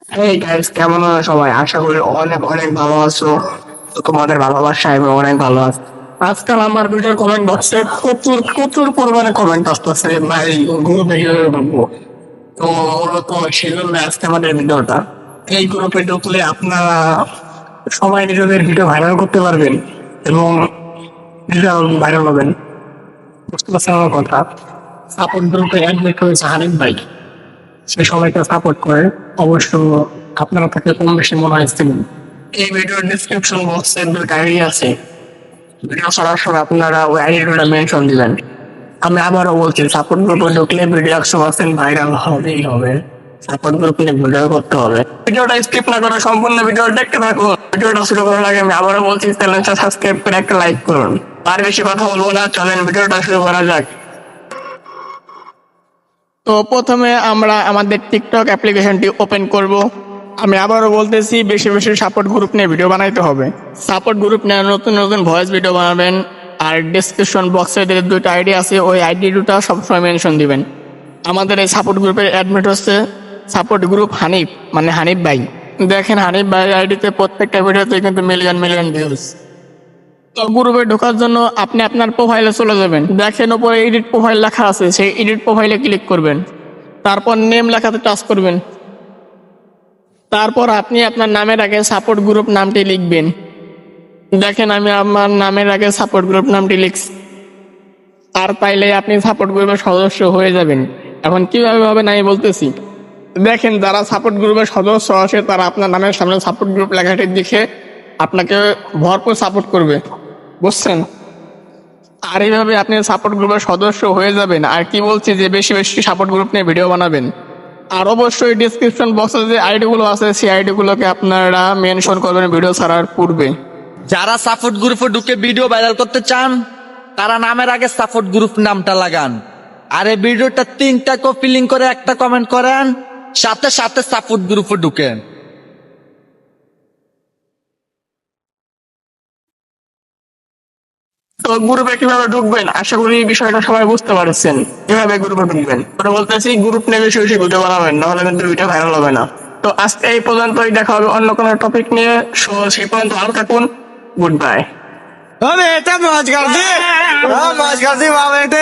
এই গাইস, কেমন আছো সবাই? আশা করি অনেক অনেক ভালো আছো। তো তোমাদের ভালোবাসায় আমি অনেক ভালো আছি। আজকাল আমার ভিডিওর কমেন্ট বক্সে প্রচুর প্রচুর পরিমাণে কমেন্ট আসতেছে, ভাই গ্রুপে কিভাবে ঢুকবো। তো মূলত সেই জন্য আজকে আমাদের ভিডিওটা। এই গ্রুপে ঢুকলে আপনারা সবাই নিজেদের ভিডিও ভাইরাল করতে পারবেন এবং ভিডিও ভাইরাল হবেন। বুঝতে পারছেন আমার কথা? সাপোর্ট গ্রুপে অ্যাডমিট হয়েছে হানিফ ভাই। সে সবাইকে সাপোর্ট করে। অবশ্য আপনারা তাকে কম বেশি মনে হয়েছিলেন। এই ভিডিওর ডিসক্রিপশন বক্সে একটা আইডি আছে। ভিডিও ছাড়ার সময় আপনারা ওই আইডিটা মেনশন দিবেন। আমি আবারও বলছি, সাপোর্ট গ্রুপে ঢুকলে ভিডিও 100% ভাইরাল হবেই হবে। সাপোর্ট গ্রুপে ভিডিও করতে হবে। ভিডিওটা স্কিপ না করে সম্পূর্ণ ভিডিও দেখতে থাকুন। ভিডিওটা শুরু করার আগে আমি আবারও বলছি, চ্যানেলটা সাবস্ক্রাইব করে একটা লাইক করুন। আর বেশি কথা বলবো না, চলেন ভিডিওটা শুরু করা যাক। তো প্রথমে আমরা আমাদের টিকটক অ্যাপ্লিকেশনটি ওপেন করব। আমি আবারও বলতেছি, বেশি বেশি সাপোর্ট গ্রুপ নিয়ে ভিডিও বানাইতে হবে। সাপোর্ট গ্রুপ নিয়ে নতুন নতুন ভয়েস ভিডিও বানাবেন। আর ডিসক্রিপশন বক্সে দুটো আইডি আছে, ওই আইডি দুটো সবসময় মেনশন দিবেন। আমাদের এই সাপোর্ট গ্রুপের অ্যাডমিট হচ্ছে সাপোর্ট গ্রুপ হানিফ, মানে হানিফ ভাই। দেখেন হানিফ ভাই আইডিতে প্রত্যেকটা ভিডিওতে কিন্তু মিলিয়ন মিলিয়ন ভিউজ। তো গ্রুপে ঢোকার জন্য আপনি আপনার প্রোফাইলে চলে যাবেন। দেখেন উপরে এডিট প্রোফাইল লেখা আছে, সেই এডিট প্রোফাইলে ক্লিক করবেন। তারপর নেম লেখাতে টাচ করবেন। তারপর আপনি আপনার নামের আগে সাপোর্ট গ্রুপ নামটি লিখবেন। দেখেন আমি আমার নামের আগে সাপোর্ট গ্রুপ নামটি লিখছি। আর পাইলে আপনি সাপোর্ট গ্রুপের সদস্য হয়ে যাবেন। এখন কিভাবে হবে না আমি বলতেছি। দেখেন যারা সাপোর্ট গ্রুপের সদস্য আছে তারা আপনার নামের সামনে সাপোর্ট গ্রুপ লেখাটি দেখে আপনাকে ভরপুর সাপোর্ট করবে, বুঝছেন? আর এইভাবে আপনি সাপোর্ট গ্রুপের সদস্য হয়ে যাবেন। আর কি বলছি যে বেশি বেশি সাপোর্ট গ্রুপ নিয়ে ভিডিও বানাবেন। আর অবশ্যই ডিসক্রিপশন বক্সে যে আইডি গুলো আছে সেই আইডি গুলোকে আপনারা মেনশন করবেন ভিডিও ছাড়ার পূর্বে। যারা সাপোর্ট গ্রুপে ঢুকে ভিডিও ভাইরাল করতে চান তারা নামের আগে সাপোর্ট গ্রুপ নামটা লাগান। আর এই ভিডিওটা 3টা কপি লিঙ্ক করে একটা কমেন্ট করেন, সাথে সাথে সাপোর্ট গ্রুপে ঢুকেন। তো গ্রুপে কিভাবে ঢুকবেন, আশা করি এই বিষয়টা সবাই বুঝতে পারছেন। কিভাবে গ্রুপে ঢুকবেন ওটা বলতেছি, গ্রুপ নিয়ে বেশি বেশি ভিডিও বানাবেন, নাহলে কিন্তু ভিডিও ভাইরাল হবে না। তো আজকে এই পর্যন্তই, দেখা হবে অন্য কোনো টপিক নিয়ে। সেই পর্যন্ত ভালো থাকুন। Good bye. अबे बेटा मौज कर दी, मौज कर दी वाह बेटे।